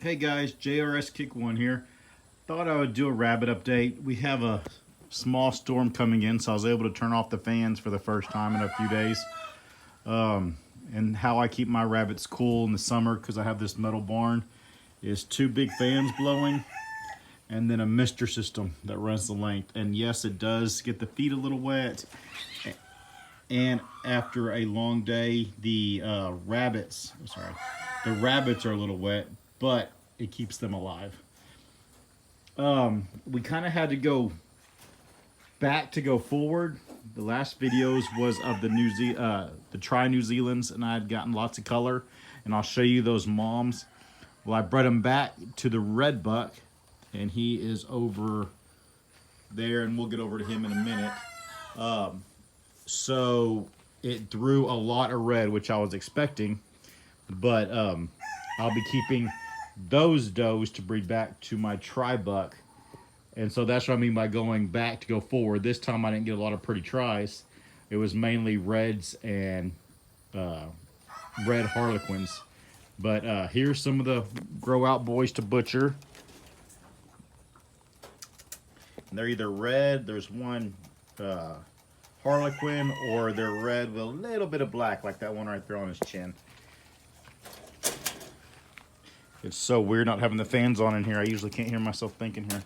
Hey guys, JRS Kick One here. Thought I would do a rabbit update. We have a small storm coming in, so I was able to turn off the fans for the first time in a few days. And how I keep my rabbits cool in the summer, because I have this metal barn, is 2 big fans blowing and then a mister system that runs the length. And yes, it does get the feet a little wet. And after a long day, the rabbits are a little wet, but it keeps them alive. We kind of had to go back to go forward. The last videos was of the Tri New Zealands, and I had gotten lots of color, and I'll show you those moms. Well, I bred them back to the red buck, and he is over there, and we'll get over to him in a minute. So it threw a lot of red, which I was expecting, but I'll be keeping those does to breed back to my tri-buck. And so that's what I mean by going back to go forward. This time I didn't get a lot of pretty tries. It was mainly reds and red harlequins. But here's some of the grow out boys to butcher. And they're either red, there's one harlequin, or they're red with a little bit of black, like that one right there on his chin. It's so weird not having the fans on in here. I usually can't hear myself thinking here.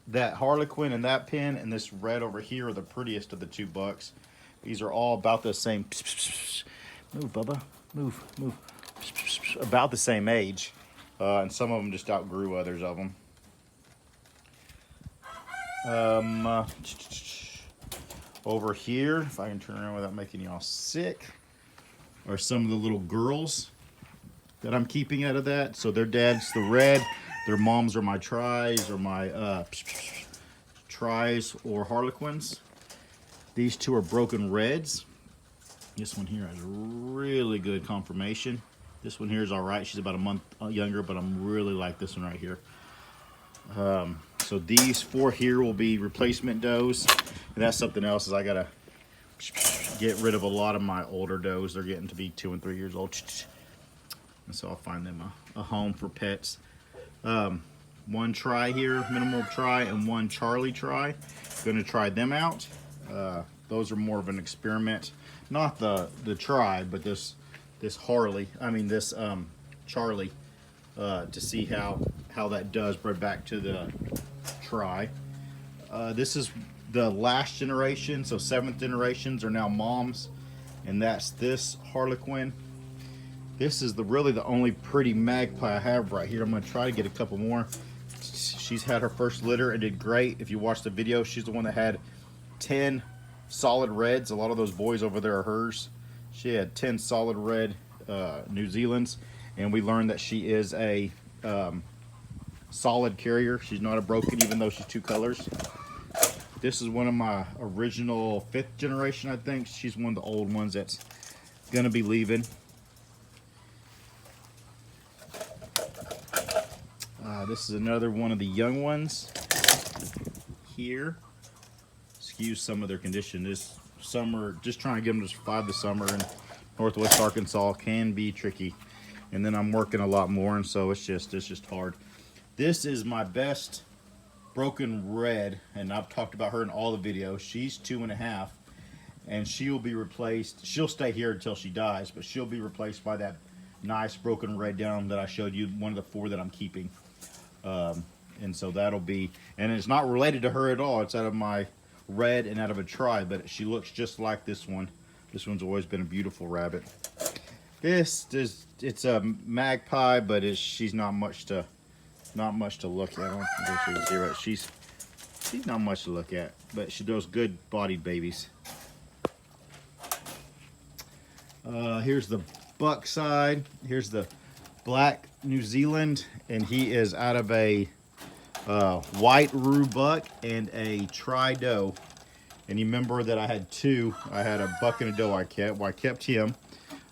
That harlequin in that pen and this red over here are the prettiest of the 2 bucks. These are all about the same. Move, Bubba. Move, move. About the same age. And some of them just outgrew others of them. Over here, if I can turn around without making y'all sick, are some of the little girls that I'm keeping out of that. So their dad's the red, their moms are my tries or my tries or harlequins. These 2 are broken reds. This one here has really good conformation. This one here is all right. She's about a month younger, but I'm really like this one right here. So these 4 here will be replacement does. And that's something else, is I gotta get rid of a lot of my older does. They're getting to be 2 and 3 years old. And so I'll find them a home for pets. 1 try here, minimal try, and 1 Charlie try. Gonna try them out. Those are more of an experiment. Not the try, but this Charlie, to see how that does bred back to the try. This is the last generation, so 7th generations are now moms, and that's this harlequin. This is really the only pretty magpie I have right here. I'm going to try to get a couple more. She's had her first litter and did great. If you watch the video, she's the one that had 10 solid reds. A lot of those boys over there are hers. She had 10 solid red New Zealands, and we learned that she is a solid carrier. She's not a broken, even though she's 2 colors. This is one of my original 5th generation, I think. She's one of the old ones that's going to be leaving. This is another one of the young ones here. Excuse some of their condition. This summer, just trying to get them to survive the summer in Northwest Arkansas can be tricky. And then I'm working a lot more, and so it's just hard. This is my best broken red, and I've talked about her in all the videos. She's 2.5, and she'll be replaced. She'll stay here until she dies, but she'll be replaced by that nice broken red down that I showed you, one of the 4 that I'm keeping. And so that'll be, and it's not related to her at all. It's out of my red and out of a try, but she looks just like this one. This one's always been a beautiful rabbit. It's a magpie, but she's not much to look at. I don't think you can see right. She's not much to look at, but she does good bodied babies. Here's the buck side. Here's the black New Zealand, and he is out of a white roo buck and a tri doe. And you remember that I had 2. I had a buck and a doe I kept. Well, I kept him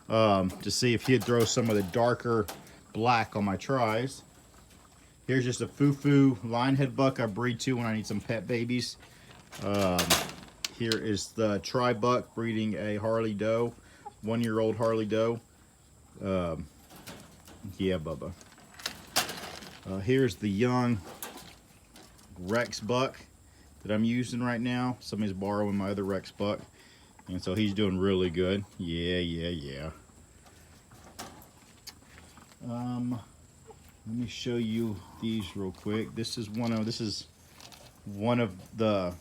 to see if he'd throw some of the darker black on my tries. Here's just a foo-foo linehead buck I breed to when I need some pet babies. Here is the tri buck breeding a Harley doe, 1-year-old Harley doe. Yeah, Bubba. Here's the young Rex buck that I'm using right now. Somebody's borrowing my other Rex buck, and so he's doing really good. Yeah. Let me show you these real quick. This is one of the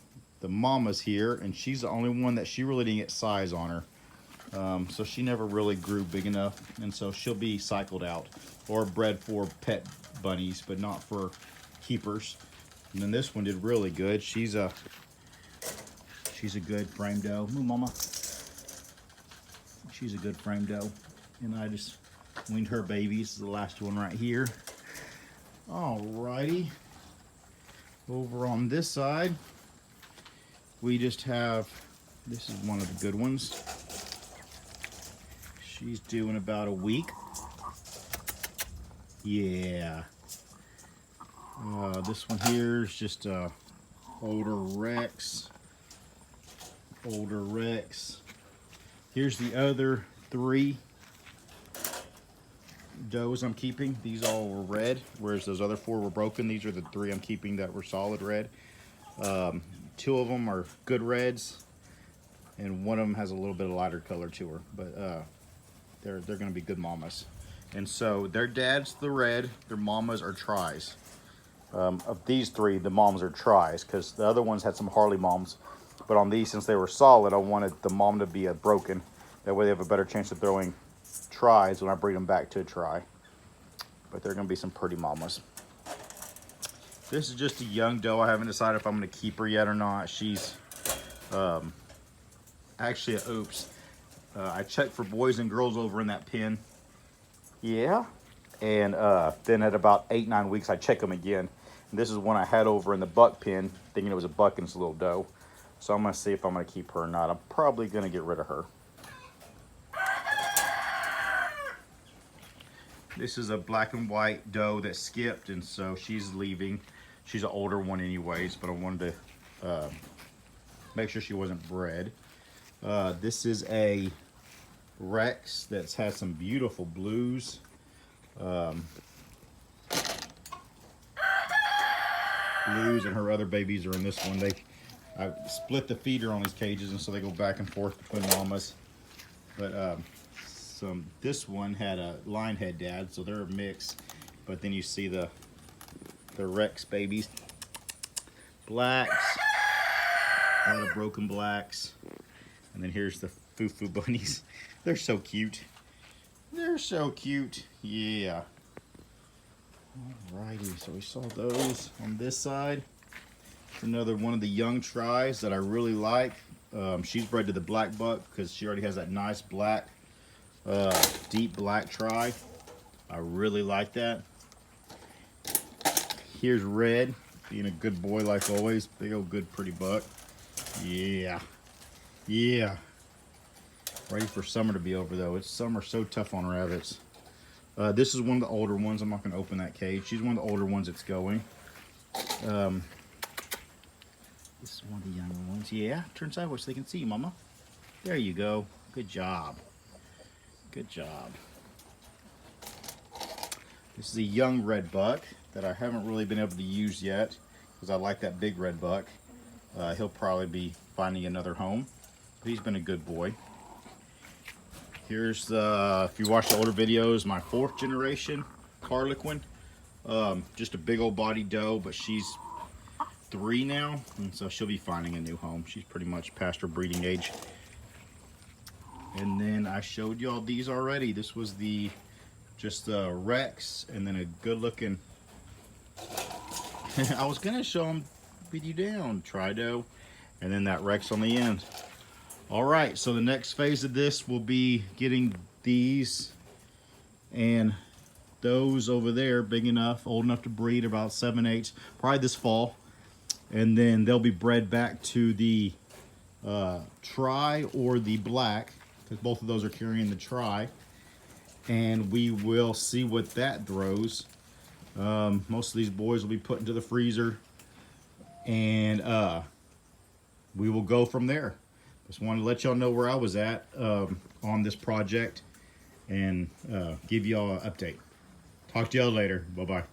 mamas here, and she's the only one that she really didn't get size on her. So she never really grew big enough, and so she'll be cycled out or bred for pet bunnies, but not for keepers. And then this one did really good. She's a good frame doe. Move, mama. She's a good frame doe, and I just weaned her babies. The last one right here. Alrighty. Over on this side, we just have, this is one of the good ones. She's doing about a week. Yeah. This one here is just a older Rex. Here's the other 3 does I'm keeping. These all were red, whereas those other 4 were broken. These are the 3 I'm keeping that were solid red. 2 of them are good reds, and one of them has a little bit of lighter color to her. But they're going to be good mamas. And so their dad's the red, their mamas are tries. Of these 3, the moms are tries, because the other ones had some Harley moms. But on these, since they were solid, I wanted the mom to be a broken. That way they have a better chance of throwing tries when I breed them back to a try. But they're going to be some pretty mamas. This is just a young doe. I haven't decided if I'm going to keep her yet or not. She's actually, oops. I checked for boys and girls over in that pen. Yeah. And then at about 8-9 weeks, I check them again. And this is one I had over in the buck pen, thinking it was a buck and it's a little doe. So I'm going to see if I'm going to keep her or not. I'm probably going to get rid of her. This is a black and white doe that skipped, and so she's leaving. She's an older one anyways, but I wanted to make sure she wasn't bred. This is a Rex that's had some beautiful blues. Blues, and her other babies are in this one. I split the feeder on these cages, and so they go back and forth between mamas. But this one had a line head dad, so they're a mix. But then you see the Rex babies, blacks, a lot of broken blacks, and then here's the foo-foo bunnies. They're so cute. They're so cute. Yeah. Alrighty, so we saw those on this side. Another one of the young tries that I really like. She's bred to the black buck because she already has that nice black, deep black try. I really like that. Here's Red, being a good boy like always. Big old good pretty buck. Yeah. Yeah. Ready for summer to be over though. Summer's so tough on rabbits. This is one of the older ones. I'm not going to open that cage. She's one of the older ones that's going. This is one of the younger ones. Yeah, turn sideways so they can see you, mama. There you go. Good job. Good job. This is a young red buck that I haven't really been able to use yet because I like that big red buck. He'll probably be finding another home. But he's been a good boy. Here's if you watch the older videos, my 4th generation harlequin. Just a big old body doe, but she's 3 now, and so she'll be finding a new home. She's pretty much past her breeding age. And then I showed y'all these already. This was just the Rex, and then a good looking I was gonna show them with you down Trido, and then that Rex on the end. All right, so the next phase of this will be getting these and those over there big enough, old enough to breed, about 7/8, probably this fall. And then they'll be bred back to the tri or the black, because both of those are carrying the tri. And we will see what that throws. Most of these boys will be put into the freezer, and we will go from there. Just wanted to let y'all know where I was at on this project and give y'all an update. Talk to y'all later. Bye-bye.